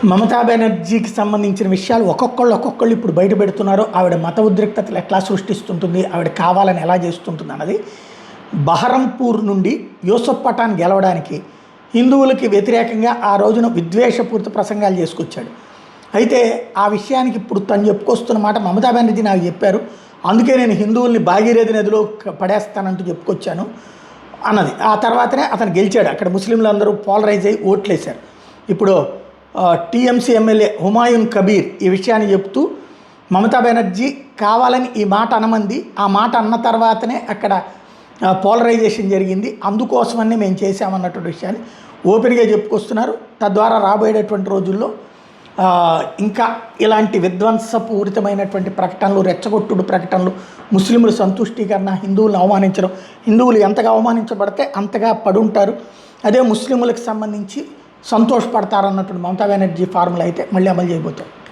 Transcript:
మమతా బెనర్జీకి సంబంధించిన విషయాలు ఒక్కొక్కళ్ళు ఇప్పుడు బయట పెడుతున్నారు. ఆవిడ మత ఉద్రిక్తతలు ఎట్లా సృష్టిస్తుంటుంది, ఆవిడ కావాలని ఎలా చేస్తుంటుంది అన్నది. బహరంపూర్ నుండి యూసఫ్ పఠాన్ గెలవడానికి హిందువులకి వ్యతిరేకంగా ఆ రోజున విద్వేషపూరిత ప్రసంగాలు చేసుకొచ్చాడు. అయితే ఆ విషయానికి ఇప్పుడు తను చెప్పుకొస్తున్న మాట మమతా బెనర్జీ నాకు చెప్పారు, అందుకే నేను హిందువుల్ని భాగీరథి నదిలో పడేస్తానంటూ చెప్పుకొచ్చాను అన్నది. ఆ తర్వాతనే అతను గెలిచాడు. అక్కడ ముస్లింలు అందరూ పోలరైజ్ అయ్యి ఓట్లేశారు. ఇప్పుడు టీఎంసీ ఎమ్మెల్యే హుమాయూన్ కబీర్ ఈ విషయాన్ని చెప్తూ మమతా బెనర్జీ కావాలని ఈ మాట అనమంది, ఆ మాట అన్న తర్వాతనే అక్కడ పోలరైజేషన్ జరిగింది, అందుకోసమని మేము చేశామన్నటువంటి విషయాన్ని ఓపెన్గా చెప్పుకొస్తున్నారు. తద్వారా రాబోయేటటువంటి రోజుల్లో ఇంకా ఇలాంటి విధ్వంసపూరితమైనటువంటి ప్రకటనలు, రెచ్చగొట్టుడు ప్రకటనలు, ముస్లింలు సంతుష్టీకరణ, హిందువులను అవమానించడం, హిందువులు ఎంతగా అవమానించబడితే అంతగా పడుంటారు, అదే ముస్లింలకు సంబంధించి సంతోషపడతారన్నటువంటి మమతా బెనర్జీ ఫార్ములా అయితే మళ్ళీ అమలు చేయబోతారు.